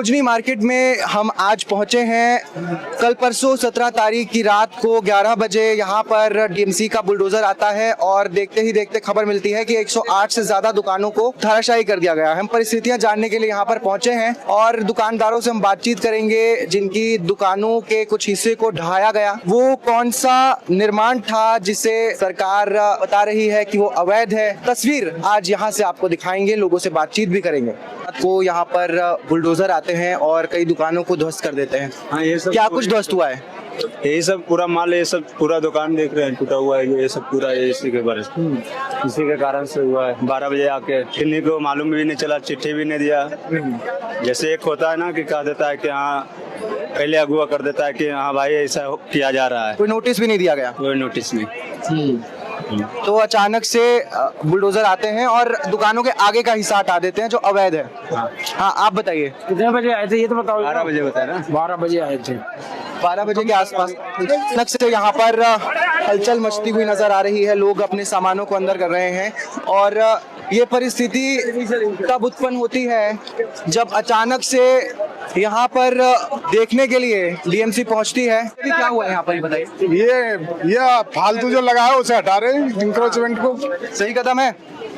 Sarojini market में हम आज पहुंचे हैं। कल परसों 17 तारीख की रात को 11 बजे यहाँ पर डीएमसी का बुलडोजर आता है और देखते ही देखते खबर मिलती है कि 108 से ज्यादा दुकानों को धराशायी कर दिया गया। हम परिस्थितियां जानने के लिए यहाँ पर पहुंचे हैं और दुकानदारों से हम बातचीत करेंगे जिनकी दुकानों के कुछ हिस्से को ढहाया गया। वो कौन सा निर्माण था जिसे सरकार बता रही है कि वो अवैध है। तस्वीर आज यहाँ से आपको दिखाएंगे, लोगों से बातचीत भी करेंगे। को यहाँ पर बुलडोजर आते हैं और कई दुकानों को ध्वस्त कर देते हैं। हाँ, ये सब क्या कुछ ध्वस्त हुआ है? यही सब पूरा माल, ये सब पूरा दुकान देख रहे हैं टूटा हुआ है। ये सब पूरा इसी के बारे इसी के कारण से हुआ है। 12 बजे आके किन्हीं को मालूम भी नहीं चला, चिट्ठी भी नहीं दिया। जैसे एक होता है ना कि कह देता है कि हाँ, पहले अगुआ कर देता है कि हाँ भाई ऐसा किया जा रहा है। कोई नोटिस भी नहीं दिया गया? कोई नोटिस नहीं। तो अचानक से बुलडोजर आते हैं और दुकानों के आगे का हिस्सा हटा देते हैं जो अवैध है। हाँ, आप बताइए कितने बजे आए थे ये तो बताओ। 12 बजे बताया ना। 12 बजे आए थे। 12 बजे के आसपास अचानक से यहाँ पर हलचल मचती हुई नजर आ रही है। लोग अपने सामानों को अंदर कर रहे हैं और ये परिस्थिति तब उत्पन्न होती है जब अचानक से यहाँ पर देखने के लिए डीएमसी पहुँचती है। क्या हुआ यहाँ पर, बताइए। ये फालतू जो लगा है उसे हटा रहे हैं, इंक्रोचमेंट को। सही कदम है?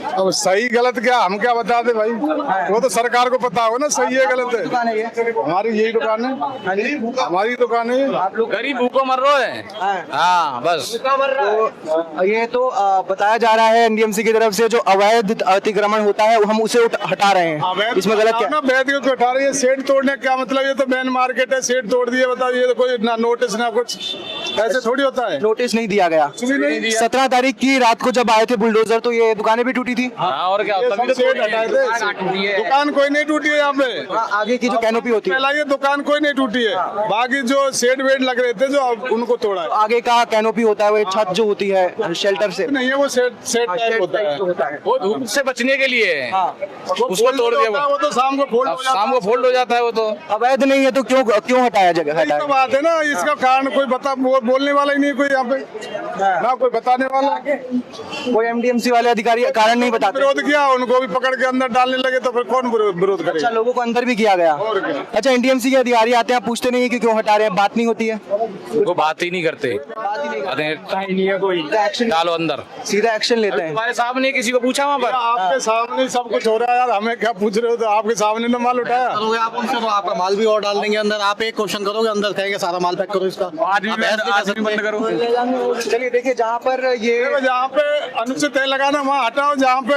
अब सही गलत क्या हम क्या बता दे भाई, वो तो सरकार को पता हो ना सही है गलत है। दुकान है ये? हमारी यही दुकान है, हमारी दुकान है। आप लोग गरीब भूखों मर रहे हैं। हाँ बस। तो ये तो बताया जा रहा है एनडीएमसी की तरफ से जो अवैध अतिक्रमण होता है हम उसे हटा रहे हैं। इसमें गलत क्या? वैध को हटा रही है, सेट तोड़ने क्या मतलब? ये तो मेन मार्केट है, सेट तोड़ दिए। बताओ, ये तो कोई ना नोटिस ना कुछ, ऐसे थोड़ी होता है। नोटिस नहीं दिया गया। 17 तारीख की रात को जब आए थे बुलडोजर तो ये दुकानें भी टूटी थी। हाँ, और क्या सब सेट हटाए थे, दुकान कोई नहीं टूटी है यहाँ पे। आगे की जो कैनोपी होती है, पहला ये दुकान कोई नहीं टूटी है, बाकी जो सेट वेट लग रहे थे जो उनको तोड़ा है। आगे का कैनोपी होता है वो छत जो होती है शेल्टर से नहीं है, वो सेट टाइप होता है। वो धूप से बचने के लिए है। उसको तोड़ दिया। वो तो शाम को फोल्ड हो जाता है। शाम को फोल्ड हो जाता है वो तो। अवैध नहीं है तो क्यों हटाया जगह? यही तो बात है ना, इसका कारण कोई बोलने वाला ही नहीं कोई यहाँ पे, ना कोई बताने वाला। कोई एमडीएमसी वाले अधिकारी कारण नहीं बताते। विरोध किया, उनको भी पकड़ के अंदर डालने लगे तो फिर कौन विरोध करेगा? अच्छा, लोगों को अंदर भी किया गया। अच्छा, एनडीएमसी के अधिकारी आते हैं, पूछते नहीं है कि क्यों हटा रहे हैं? बात नहीं होती है? वो बात ही नहीं करते। नहीं है कोई, डालो अंदर, सीधा एक्शन लेते हैं। तुम्हारे सामने किसी को पूछा वहाँ पर? आपके सामने सब कुछ हो रहा है यार, हमें क्या पूछ रहे हो? तो आपके सामने ना माल उठाया। आप उनसे तो आपका माल भी और डाल देंगे अंदर। आप एक क्वेश्चन करोगे, अंदर कहेंगे सारा माल पैक करो इसका। बंद करो। चलिए देखिए, जहाँ पर ये जहाँ पे अनुचित है लगाना वहाँ हटाओ, जहाँ पे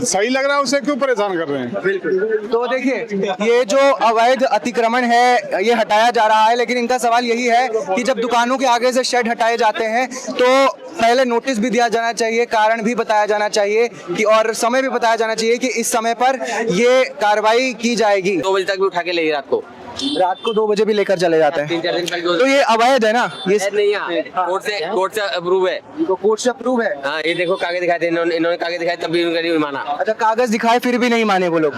सही लग रहा है उसे क्यों परेशान कर रहे हैं? तो देखिए, ये जो अवैध अतिक्रमण है ये हटाया जा रहा है, लेकिन इनका सवाल यही है कि जब दुकानों के आगे से शेड हटाए जाते हैं तो पहले नोटिस भी दिया जाना चाहिए, कारण भी बताया जाना चाहिए कि और समय भी बताया जाना चाहिए कि इस समय पर ये कार्रवाई की जाएगी। 2 बजे तक भी उठा के ले गए रात को 2 बजे भी लेकर चले जाते हैं। 3-4 दिन पहले तो ये अवैध है ना? ये नहीं है, कोर्ट से अप्रूव है। तो कोर्ट से अप्रूव है। हाँ, ये देखो कागज दिखाए थे इन्होंने कागज दिखाए तब भी उनका नहीं माना। अच्छा, कागज दिखाए फिर भी नहीं माने वो लोग?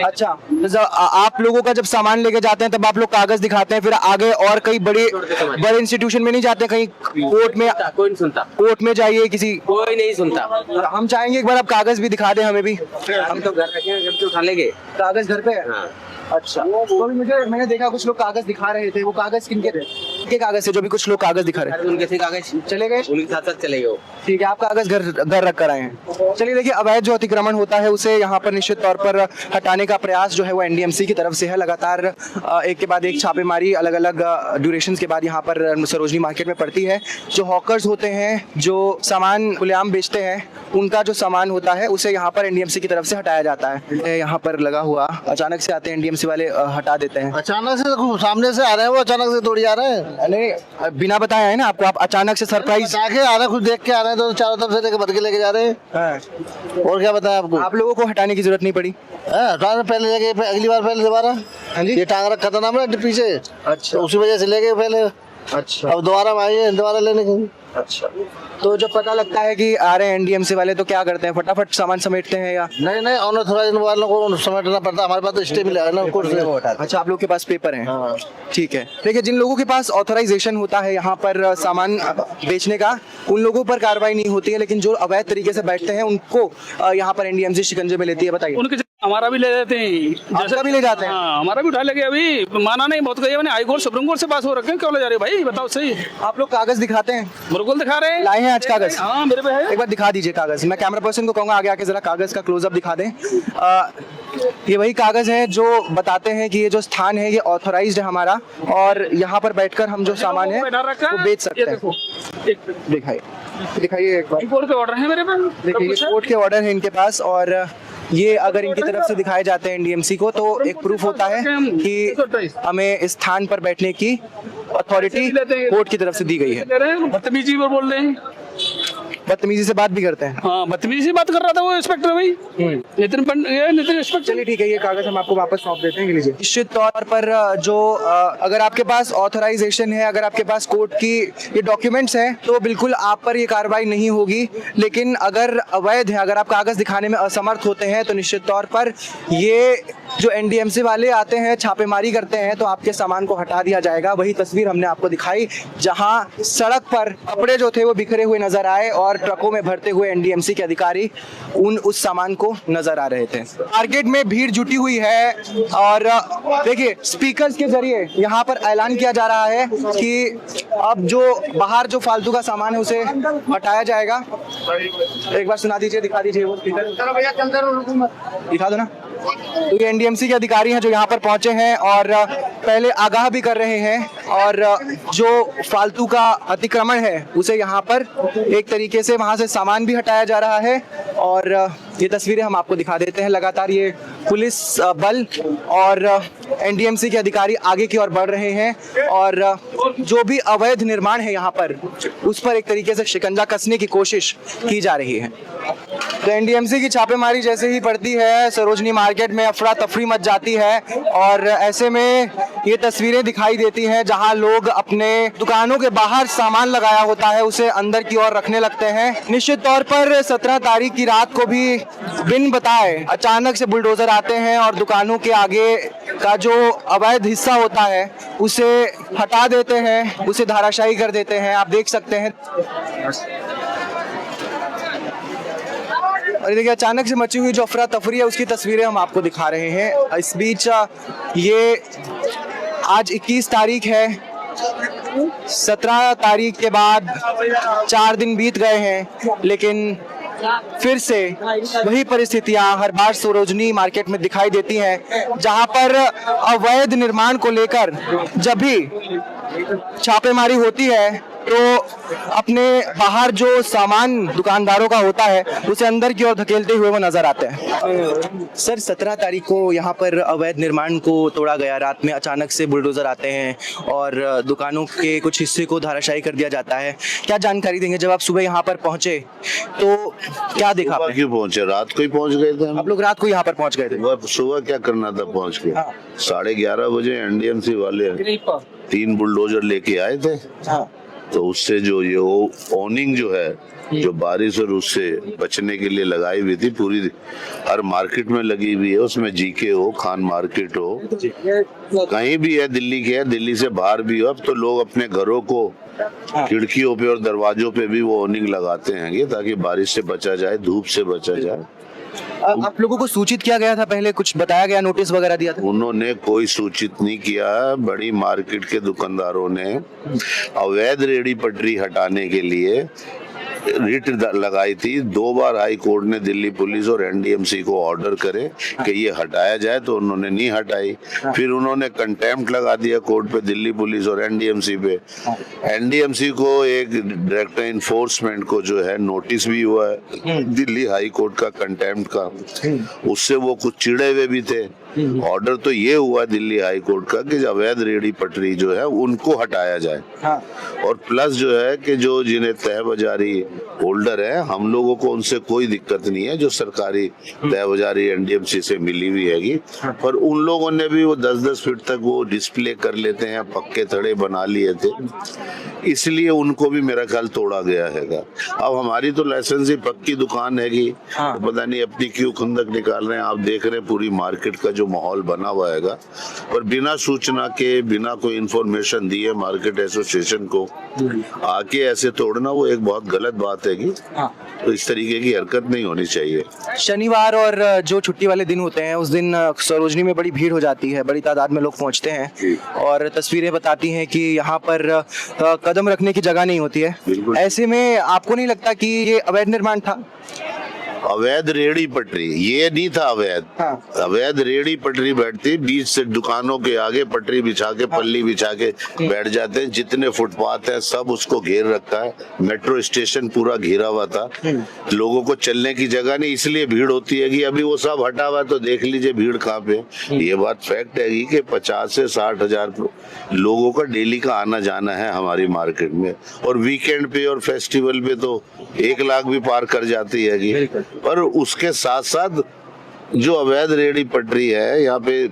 अच्छा, तो जब आप लोगों का जब सामान लेके जाते हैं तब आप लोग कागज दिखाते हैं, फिर आगे और कई बड़े इंस्टीट्यूशन में नहीं जाते? कहीं कोर्ट में? कोई नहीं सुनता। कोर्ट में जाइए किसी, कोई नहीं सुनता। हम चाहेंगे एक बार आप कागज भी दिखा दें हमें भी। हम तो घर रखे हैं, जब तो उठा लेंगे। कागज घर पे है? हाँ। अच्छा, तो अभी मैंने देखा कुछ लोग कागज दिखा रहे थे। वो कागज किनके थे? किनके कागज थे जो भी कुछ लोग कागज दिखा रहे थे? उनके थे कागज, चले गए? उनके साथ साथ चले गए। ठीक है, आप कागज घर रख कर आए हैं। चलिए देखिए, अवैध जो अतिक्रमण होता है उसे यहाँ पर निश्चित तौर पर हटाने का प्रयास जो है वो एनडीएमसी की तरफ से है। लगातार एक के बाद एक छापेमारी अलग अलग ड्यूरेशन के बाद यहाँ पर सरोजनी मार्केट में पड़ती है। जो हॉकर्स होते हैं, जो सामान खुलेआम बेचते हैं, उनका जो सामान होता है उसे यहाँ पर एनडीएमसी की तरफ से हटाया जाता है। यहाँ पर लगा हुआ अचानक से आते हैं एनडीएमसी वाले, हटा देते हैं। अचानक से सामने से आ रहे हैं, वो अचानक से तोड़ी जा रहे हैं। नहीं, बिना बताया है ना आपको, आप अचानक से सरप्राइज आके आ रहे हैं, खुद देख के आ रहे हैं, तो चारों तरफ से लेके भर के लेके जा रहे हैं। और क्या बताया आपको? आप लोगों को हटाने की जरूरत नहीं पड़ी? पहले लेके अगली बार पहले दोबारा ये टांग रखा था ना हमने पीछे। अच्छा, तो उसी वजह से ले गए पहले। अच्छा, अब दोबारा आइए दोबारा लेने के। अच्छा, तो जब पता लगता है कि आ रहे हैं एनडीएमसी वाले तो क्या करते हैं? फटाफट सामान समेटते हैं या नहीं ऑनर वालों को समेटना पड़ता है। हमारे पास तो स्टे मिला है ना कोर्ट से। अच्छा, आप लोग के पास पेपर है? हाँ। ठीक है, देखिए, जिन लोगों के पास ऑथराइजेशन होता है यहाँ पर सामान बेचने का, उन लोगों पर कार्रवाई नहीं होती है, लेकिन जो अवैध तरीके से बैठते हैं उनको यहाँ पर एनडीएमसी शिकंजे में लेती है। बताइए। हमारा भी ले लेते हैं। आपका भी ले जाते हैं? हाँ, हमारा भी उठा लेंगे। अभी माना नहीं, बहुत कही मैंने, हाई कोर्ट सुप्रीम कोर्ट से पास हो रखे हैं, क्यों ले जा रहे हो भाई, बताओ सही। आप लोग कागज दिखाते हैं? बिल्कुल दिखा रहे हैं। लाए हैं आज कागज? हाँ, मेरे पे है। एक बार दिखा दीजिए कागज। मैं कैमरा पर्सन को कहूंगा आगे आके जरा कागज का क्लोजअप दिखा दें। ये वही कागज है जो बताते हैं कि ये जो स्थान है ये ऑथराइज्ड है हमारा, और यहाँ पर बैठकर हम जो सामान है वो बेच सकते हैं। दिखाइए दिखाइए एक बार। कोर्ट के ऑर्डर है मेरे पे। देखिए ये कोर्ट के ऑर्डर है इनके पास, और ये अगर इनकी तरफ से दिखाए जाते हैं एनडीएमसी को तो एक प्रूफ होता है कि हमें इस स्थान पर बैठने की अथॉरिटी कोर्ट की तरफ से दी गई है। बदतमीजी पर बोल रहे हैं। बदतमीजी से बात भी करते हैं। हाँ, बदतमीजी से बात कर रहा था वो इंस्पेक्टर भाई, नितिन इंस्पेक्टर। चलिए ठीक है, ये कागज हम आपको वापस सौंप देते हैं, ये लीजिए। निश्चित तौर पर जो अगर आपके पास ऑथराइजेशन है, अगर आपके पास कोर्ट की ये डॉक्यूमेंट्स हैं तो बिल्कुल आप पर ये कार्रवाई नहीं होगी। लेकिन अगर अवैध है, अगर आप कागज दिखाने में असमर्थ होते हैं तो निश्चित तौर पर ये जो एनडीएमसी वाले आते हैं, छापेमारी करते हैं, तो आपके सामान को हटा दिया जाएगा। वही तस्वीर हमने आपको दिखाई जहां सड़क पर कपड़े जो थे वो बिखरे हुए नजर आए और ट्रकों में भरते हुए एनडीएमसी के अधिकारी उस सामान को नजर आ रहे थे। मार्केट में भीड़ जुटी हुई है और देखिए स्पीकर्स के जरिए यहाँ पर ऐलान किया जा रहा है कि अब जो बाहर जो फालतू का सामान है उसे हटाया जाएगा। एक बार सुना दीजिए, दिखा दीजिए वो स्पीकर, दिखा दो ना। तो ये एनडीएमसी के अधिकारी हैं जो यहाँ पर पहुंचे हैं और पहले आगाह भी कर रहे हैं, और जो फालतू का अतिक्रमण है उसे यहाँ पर एक तरीके से वहाँ से सामान भी हटाया जा रहा है। और ये तस्वीरें हम आपको दिखा देते हैं। लगातार ये पुलिस बल और एनडीएमसी के अधिकारी आगे की ओर बढ़ रहे हैं और जो भी अवैध निर्माण है यहाँ पर उस पर एक तरीके से शिकंजा कसने की कोशिश की जा रही है। तो एनडीएमसी की छापेमारी जैसे ही पड़ती है सरोजनी मार्केट में अफरा तफरी मच जाती है, और ऐसे में ये तस्वीरें दिखाई देती हैं जहां लोग अपने दुकानों के बाहर सामान लगाया होता है उसे अंदर की ओर रखने लगते हैं। निश्चित तौर पर 17 तारीख की रात को भी बिन बताए अचानक से बुलडोजर आते हैं और दुकानों के आगे का जो अवैध हिस्सा होता है उसे हटा देते हैं, उसे धाराशायी कर देते हैं। आप देख सकते हैं और देखिए अचानक से मची हुई जो अफरा तफरी है उसकी तस्वीरें हम आपको दिखा रहे हैं। इस बीच ये आज 21 तारीख है, 17 तारीख के बाद 4 दिन बीत गए हैं, लेकिन फिर से वही परिस्थितियां हर बार सरोजनी मार्केट में दिखाई देती हैं जहां पर अवैध निर्माण को लेकर जब भी छापेमारी होती है तो अपने बाहर जो सामान दुकानदारों का होता है उसे अंदर की ओर धकेलते हुए वो नजर आते हैं। सर 17 तारीख को यहाँ पर अवैध निर्माण को तोड़ा गया, रात में अचानक से बुलडोजर आते हैं और दुकानों के कुछ हिस्से को धाराशायी कर दिया जाता है। क्या जानकारी देंगे, जब आप सुबह यहाँ पर पहुंचे तो क्या देखा आपने? क्यों पहुंचे? रात को ही पहुंच गए थे हम। आप लोग रात को यहाँ पर पहुंच गए थे? सुबह क्या करना था पहुंच के? हाँ। 11:30 बजे एनडीएमसी वाले 3 बुलडोजर लेके आए थे। हाँ। तो उससे जो ये ओनिंग जो है जो बारिश और उससे बचने के लिए लगाई हुई थी, पूरी हर मार्केट में लगी हुई है। उसमें जीके हो, खान मार्केट हो, कहीं भी है, दिल्ली के है, दिल्ली से बाहर भी हो। अब तो लोग अपने घरों को खिड़कियों पे और दरवाजों पे भी वो ओनिंग लगाते हैं ताकि बारिश से बचा जाए, धूप से बचा जाए। आप लोगों को सूचित किया गया था पहले, कुछ बताया गया, नोटिस वगैरह दिया था? उन्होंने कोई सूचित नहीं किया। बड़ी मार्केट के दुकानदारों ने अवैध रेहड़ी पटरी हटाने के लिए रिट लगाई थी। 2 बार हाई कोर्ट ने दिल्ली पुलिस और एनडीएमसी को ऑर्डर करे कि ये हटाया जाए, तो उन्होंने नहीं हटाई। फिर उन्होंने कंटेम्प्ट लगा दिया कोर्ट पे, दिल्ली पुलिस और एनडीएमसी पे। एनडीएमसी को एक डायरेक्टर इन्फोर्समेंट को जो है नोटिस भी हुआ है दिल्ली हाई कोर्ट का कंटेम्प्ट का, उससे वो कुछ चिड़े हुए भी थे। ऑर्डर तो ये हुआ दिल्ली हाई कोर्ट का कि अवैध रेहड़ी पटरी जो है उनको हटाया जाए। हाँ। और प्लस जो है कि जो जिन्हें तय बाजारी होल्डर है, हम लोगों को उनसे कोई दिक्कत नहीं है, जो सरकारी तय बाजारी एनडीएमसी से मिली हुई हैगी। पर उन लोगों ने भी वो 10-10 फीट तक वो डिस्प्ले कर लेते हैं, पक्के थड़े बना लिए थे, इसलिए उनको भी मेरा ख्याल तोड़ा गया हैगा। अब हमारी तो लाइसेंस ही पक्की दुकान हैगी, तो पता नहीं अपनी क्यों खुंदक निकाल रहे हैं। आप देख रहे हैं पूरी मार्केट का जो माहौल बना हुआ है, पर बिना सूचना के, बिना कोई इन्फॉर्मेशन दिए मार्केट एसोसिएशन को आके ऐसे तोड़ना वो एक बहुत गलत बात है कि तो इस तरीके की हरकत नहीं होनी चाहिए। शनिवार और जो छुट्टी वाले दिन होते हैं उस दिन सरोजनी में बड़ी भीड़ हो जाती है, बड़ी तादाद में लोग पहुंचते हैं और तस्वीरें बताती हैं कि यहाँ पर कदम रखने की जगह नहीं होती है। बिल्कुल। ऐसे में आपको नहीं लगता कि ये अवैध निर्माण था? अवैध रेहड़ी पटरी ये नहीं था अवैध। हाँ। अवैध रेहड़ी पटरी बैठती, बीच से दुकानों के आगे पटरी बिछा के, पल्ली बिछा के बैठ जाते हैं। जितने फुटपाथ हैं सब उसको घेर रखा है। मेट्रो स्टेशन पूरा घेरा हुआ था, लोगों को चलने की जगह नहीं, इसलिए भीड़ होती है कि अभी वो सब हटा हुआ तो देख लीजिए भीड़ कहाँ पे। ये बात फैक्ट है कि 50 से 60 हजार लोगों का डेली का आना जाना है हमारी मार्केट में, और वीकेंड पे और फेस्टिवल पे तो 1 लाख भी पार कर जाती है। पर उसके साथ साथ जो अवैध रेहड़ी पटरी है यहाँ पे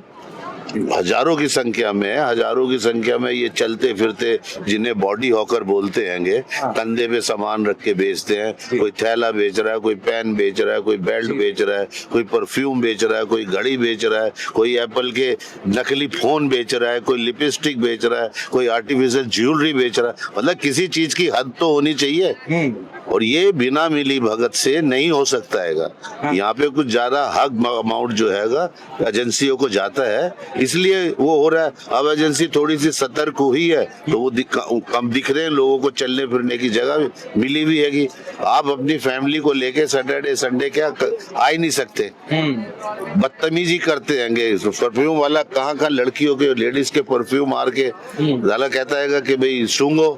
हजारों की संख्या में ये चलते फिरते, जिन्हें बॉडी हॉकर बोलते हैंगे, कंधे पे सामान रख के बेचते हैं। कोई थैला बेच रहा है, कोई पेन बेच रहा है, कोई बेल्ट बेच रहा है, कोई परफ्यूम बेच रहा है, कोई घड़ी बेच रहा है, कोई एप्पल के नकली फोन बेच रहा है, कोई लिपस्टिक बेच रहा है, कोई आर्टिफिशियल ज्वेलरी बेच रहा है। मतलब किसी चीज की हद तो होनी चाहिए, और ये बिना मिली भगत से नहीं हो सकता है। यहाँ पे कुछ ज्यादा हक अमाउंट जो है एजेंसियों को जाता है, इसलिए वो हो रहा है। अब एजेंसी थोड़ी सी सतर्क हुई है तो वो कम दिख रहे हैं लोगों को, चलने फिरने की जगह मिली भी है कि आप अपनी फैमिली को लेके सैटरडे संडे क्या आ ही नहीं सकते। बदतमीजी करते हैंगे। परफ्यूम वाला कहाँ लड़कियों के, लेडीज के परफ्यूम मार के ज्यादा कहता है कि भाई सूंघो,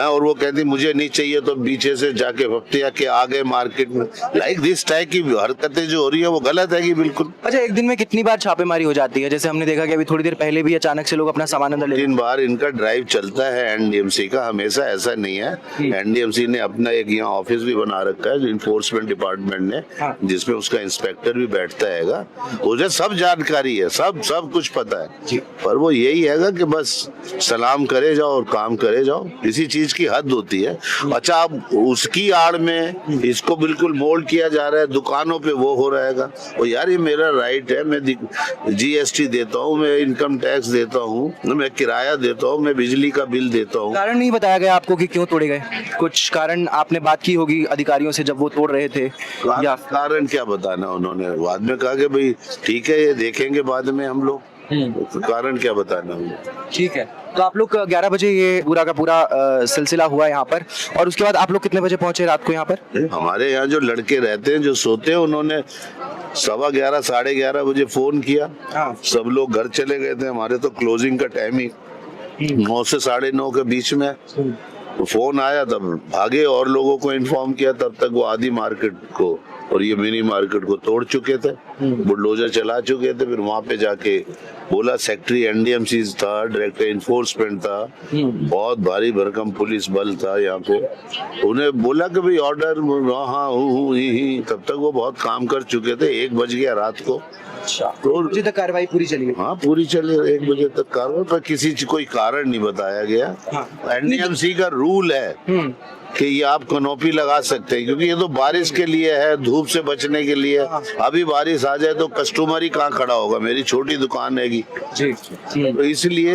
और वो कहती मुझे नहीं चाहिए, तो पीछे से जाके हफ्ते के आ गए मार्केट में। लाइक दिस टाइप की हरकतें जो हो रही है वो गलत है कि बिल्कुल। अच्छा, एक दिन में कितनी बार छापेमारी हो जाती है? जैसे हमने देखा कि अभी थोड़ी देर पहले भी अचानक से लोग अपना सामान अंदर ले 3 बार इनका ड्राइव चलता है एनडीएमसी का, हमेशा ऐसा नहीं है। एनडीएमसी ने अपना एक यहाँ ऑफिस भी बना रखा है इन्फोर्समेंट डिपार्टमेंट ने, जिसमें उसका इंस्पेक्टर भी बैठता है। उसे सब जानकारी है, सब कुछ पता है, पर वो यही है कि बस सलाम करे जाओ और काम करे जाओ, इसी चीज की हद होती है। अच्छा, अब उसकी आड़ में इसको बिल्कुल मोल्ड किया जा रहा है, दुकानों पे वो हो रहेगा। और यार ये मेरा राइट है, मैं जीएसटी देता हूँ, मैं इनकम टैक्स देता हूँ, मैं किराया देता हूँ, मैं बिजली का बिल देता हूँ। कारण नहीं बताया गया आपको कि क्यों तोड़े गए? कुछ कारण आपने बात की होगी अधिकारियों से जब वो तोड़ रहे थे, या कारण क्या बताना उन्होंने? बाद में कहा कि भाई ठीक है ये देखेंगे बाद में हम लोग, कारण क्या बताना उन्हें। ठीक है, तो आप लोग 11 बजे ये पूरा का पूरा सिलसिला हुआ यहाँ पर, और उसके बाद आप लोग कितने बजे पहुंचे रात को यहाँ पर? हमारे यहाँ जो लड़के रहते हैं, जो सोते हैं, उन्होंने 11:15 साढ़े 11 बजे फोन किया। सब लोग घर चले गए थे। हमारे तो क्लोजिंग का टाइम ही 9 से 9:30 के बीच में फोन आया, तब भागे और लोगों को इन्फॉर्म किया। तब तक वो आधी मार्केट को और ये मिनी मार्केट को तोड़ चुके थे, बुलडोजर चला चुके थे। फिर वहां पे जाके बोला सेक्रेटरी एनडीएमसी था, डायरेक्टर इन्फोर्समेंट था, बहुत भारी भरकम पुलिस बल था यहाँ पे। उन्हें बोला कि भाई ऑर्डर, हाँ ही, तब तक वो बहुत काम कर चुके थे। 1 बज गया रात को। तो बजे तक कार्रवाई पूरी चली? हाँ पूरी चली, 1 बजे तक कार्रवाई, पर किसी कोई कारण नहीं बताया गया। एनडीएमसी का रूल है कि ये आप कनोपी लगा सकते हैं, क्योंकि ये तो बारिश के लिए है, धूप से बचने के लिए। अभी बारिश आ जाए तो कस्टमर ही कहाँ खड़ा होगा, मेरी छोटी दुकान हैगी जी। तो इसलिए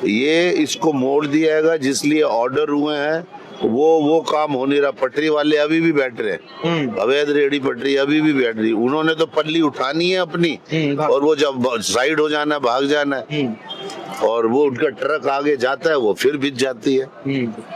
ये इसको मोड़ दिया है, जिस लिए ऑर्डर हुए हैं वो काम हो नहीं रहा। पटरी वाले अभी भी बैठ रहे हैं, अवैध रेहड़ी पटरी अभी भी बैठ रही। उन्होंने तो पल्ली उठानी है अपनी, और वो जब साइड हो जाना, भाग जाना है, और वो उनका ट्रक आगे जाता है, वो फिर बिछ जाती है।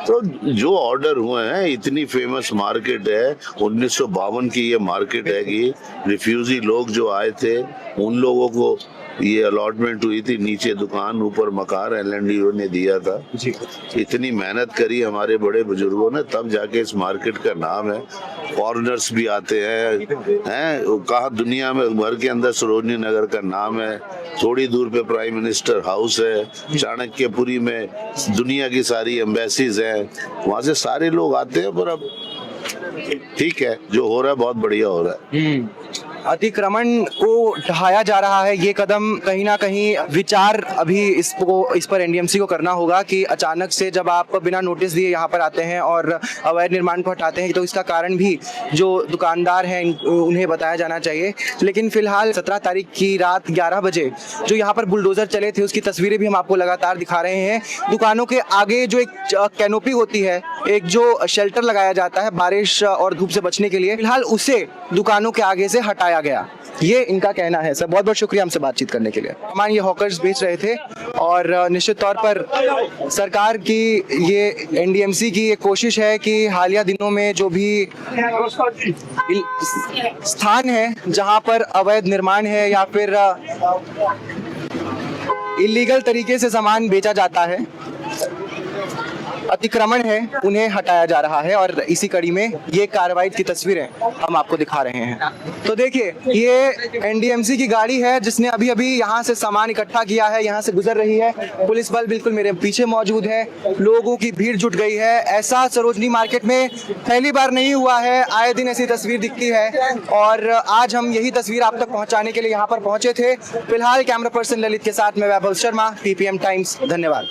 तो जो ऑर्डर हुए हैं, इतनी फेमस मार्केट है, 1952 की ये मार्केट है कि रिफ्यूजी लोग जो आए थे उन लोगों को ये अलॉटमेंट हुई थी, नीचे दुकान ऊपर मकान एलएनडीओ ने दिया था जी। इतनी मेहनत करी हमारे बड़े बुजुर्गों ने, तब जाके इस मार्केट का नाम है। फॉरेनर्स भी आते हैं कहा दुनिया में, भर के अंदर सरोजनी नगर का नाम है। थोड़ी दूर पे प्राइम मिनिस्टर हाउस है, चाणक्यपुरी में दुनिया की सारी एम्बेसीज हैं, वहां से सारे लोग आते हैं। पर अब ठीक है, जो हो रहा है बहुत बढ़िया हो रहा है। अतिक्रमण को ढहाया जा रहा है। ये कदम कहीं ना कहीं विचार अभी इस पर एनडीएमसी को करना होगा कि अचानक से जब आप बिना नोटिस दिए यहाँ पर आते हैं और अवैध निर्माण को हटाते हैं तो इसका कारण भी जो दुकानदार हैं उन्हें बताया जाना चाहिए। लेकिन फिलहाल 17 तारीख की रात 11 बजे जो यहाँ पर बुलडोजर चले थे उसकी तस्वीरें भी हम आपको लगातार दिखा रहे हैं। दुकानों के आगे जो एक कैनोपी होती है, एक जो शेल्टर लगाया जाता है बारिश और धूप से बचने के लिए, फिलहाल उसे दुकानों के आगे से हटाया गया, ये इनका कहना है। सर बहुत बहुत शुक्रिया हमसे बातचीत करने के लिए। सामान ये हॉकर्स बेच रहे थे और निश्चित तौर पर सरकार की ये एनडीएमसी की ये कोशिश है कि हालिया दिनों में जो भी स्थान है जहां पर अवैध निर्माण है या फिर इलीगल तरीके से सामान बेचा जाता है, अतिक्रमण है, उन्हें हटाया जा रहा है और इसी कड़ी में ये कार्रवाई की तस्वीरें हम आपको दिखा रहे हैं। तो देखिए ये एनडीएमसी की गाड़ी है जिसने अभी अभी यहाँ से सामान इकट्ठा किया है, यहाँ से गुजर रही है। पुलिस बल बिल्कुल मेरे पीछे मौजूद है, लोगों की भीड़ जुट गई है। ऐसा सरोजनी मार्केट में पहली बार नहीं हुआ है, आए दिन ऐसी तस्वीर दिखती है और आज हम यही तस्वीर आप तक पहुँचाने के लिए यहाँ पर पहुँचे थे। फिलहाल कैमरा पर्सन ललित के साथ मैं वैभव शर्मा, पीपीएम टाइम्स, धन्यवाद।